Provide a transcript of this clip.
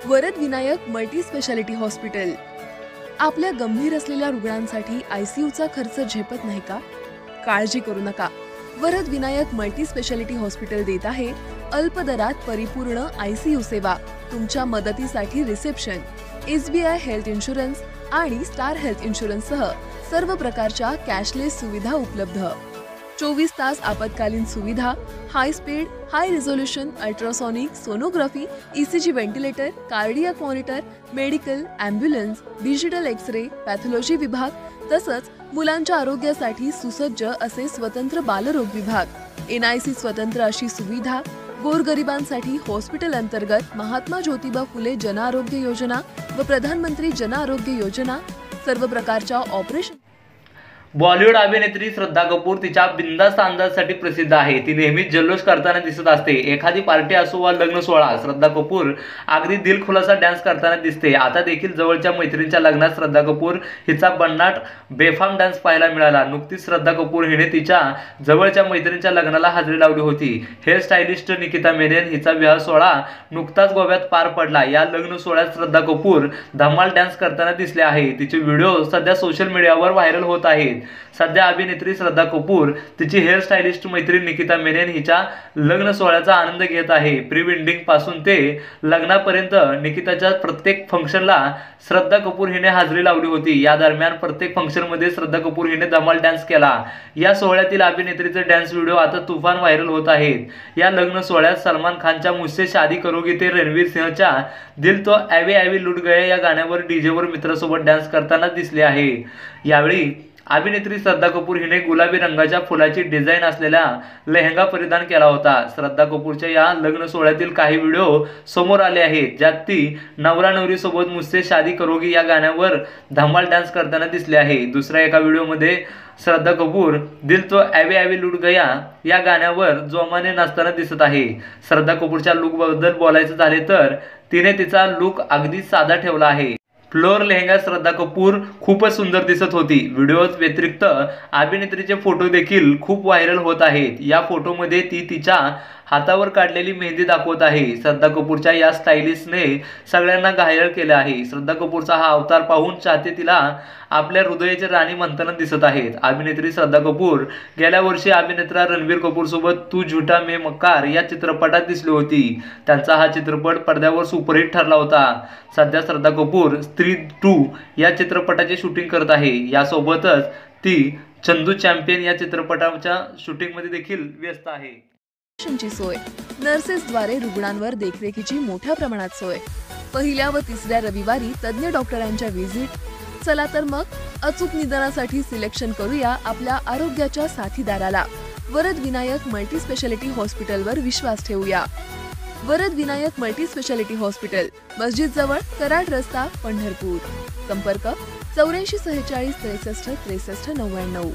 Varad Vinayak multi speciality hospital. आपल्या गंभीर असलेल्या रुग्णांसाठी आयसीयूचा खर्च झेपत नाही का? काळजी करू नका। Varad Vinayak multi speciality hospital देत आहे अल्प दरात परिपूर्ण आयसीयू सेवा। तुमच्या मदतीसाठी रिसेप्शन, SBI हेल्थ इन्शुरन्स आणि स्टार हेल्थ इन्शुरन्स सह सर्व प्रकारच्या कॅशलेस सुविधा उपलब्ध। 24 तास आपत्कालीन सुविधा, high speed, high resolution ultrasonic sonography, ECG ventilator, cardiac monitor, medical, ambulance, digital X-ray, pathology विभाग, तसंच मुलांच्या आरोग्यासाठी सुसज्ज असे स्वतंत्र बालरोग विभाग, NIC स्वतंत्र अशी सुविधा, गोरगरिबांसाठी हॉस्पिटल अंतर्गत महात्मा ज्योतिबा फुले जन आरोग्य योजना व प्रधानमंत्री जन आरोग्य योजना, सर्व प्रकारच्या ऑपरेशन। बॉलिवूड अभिनेत्री श्रद्धा कपूर तिच्या बिनधास्त अंदाजासाठी प्रसिद्ध आहे। ती नेहमीच जल्लोष करताना दिसत असते। एखादी पार्टी असो वा लग्न सोहळा, श्रद्धा कपूर अगदी दिलखुलासा डान्स करताना दिसते। आता देखील जवळच्या मैत्रिणीच्या लग्नात श्रद्धा कपूर हिचा भन्नाट बेफाम डान्स पाहायला मिळाला। नुकतीच श्रद्धा कपूर हिने तिच्या जवळच्या मैत्रिणीच्या लग्नाला हजेरी लावली होती। हेअर स्टायलिस्ट निकिता मेनन हिचा विवाह सोहळा नुकताच गोव्यात पार पडला। या लग्न सोहळ्यात श्रद्धा कपूर धमाल डान्स करताना दिसले आहे। तिचे व्हिडिओ सध्या सोशल मीडियावर व्हायरल होत आहेत। सध्या अभिनेत्री श्रद्धा कपूर तिची हेअर स्टायलिस्ट मैत्रीण निकिता मेनन हिच्या लग्न सोहळ्याचा आनंद घेत आहे। प्री वेडिंग पासून ते लग्नापर्यंत निकिताच्या प्रत्येक फंक्शनला श्रद्धा कपूर हिने हजेरी लावली होती। या दरम्यान प्रत्येक फंक्शनमध्ये श्रद्धा कपूर हिने धमाल डान्स केला। या सोहळ्यातील अभिनेत्रीचे डान्स व्हिडिओ आता तुफान व्हायरल होत आहेत। या लग्न सोहळ्यात सलमान खानच्या मुझसे शादी करोगी ते रणवीर सिंहच्या दिल तो ऐवी ऐवी लुट गया या गाण्यावर डीजेवर मित्रासोबत डान्स करताना दिसले आहे। यावेळी अभिनेत्री श्रद्धा कपूर हिने गुलाबी रंगाच्या फुलाची डिझाईन असलेला लेहंगा परिधान केला होता। श्रद्धा कपूरच्या या लग्न सोहळ्यातील काही व्हिडिओ समोर आले आहेत, ज्यात ती नवरा नवरी सोबत मुझसे शादी करोगी या गाण्यावर धमाल डान्स करताना दिसले आहे। दुसऱ्या एका व्हिडिओमध्ये श्रद्धा कपूर दिल तो ऐवी ऐवी लुट गया या गाण्यावर जोमाने नाचताना दिसत आहे। श्रद्धा कपूरच्या लुकबद्दल बोलायचं झाले तर तिने तिचा लुक अगदी साधा ठेवला आहे। फ्लोर लेहंगा श्रद्धा कपूर खूपच सुंदर दिसत होती। व्हिडिओ व्यतिरिक्त अभिनेत्रीचे फोटो देखील खूप व्हायरल होत आहेत। या फोटोमध्ये ती तिच्या हातावर काढलेली मेहंदी दाखवत आहे। श्रद्धा कपूरच्या या स्टाईलिस्टने सगळ्यांना घायल केले आहे। श्रद्धा कपूरचा हा अवतार पाहून चाहते तिला आपल्या हृदयाची राणी म्हणताना दिसत आहेत। अभिनेत्री श्रद्धा कपूर गेल्या वर्षी अभिनेता रणबीर कपूर सोबत तू झूठा मैं मक्कार या चित्रपटात दिसली होती। त्यांचा हा चित्रपट पडद्यावर सुपरहिट ठरला होता। सध्या श्रद्धा कपूर स्त्री 2 या चित्रपटाचे शूटिंग करत आहे। यासोबतच ती चंदू चॅम्पियन या चित्रपटाच्या शूटिंगमध्ये देखील व्यस्त आहे। सोय, नर्सेसद्वारे रुग्णांवर देखरेखीची मोठ्या प्रमाणात सोय, पहिल्या व तिसऱ्या रविवारी तज्ञ डॉक्टरांच्या व्हिजिट। चला तर मग अचूक निदानासाठी सिलेक्शन करूया आपल्या आरोग्याच्या साथीदाराला। वरद विनायक मल्टी स्पेशालिटी हॉस्पिटलवर विश्वास ठेवूया। Varad Vinayak multi speciality hospital, मस्जिद जवळ, कराड रस्ता, पंढरपूर। संपर्क 84 46 63 63 99।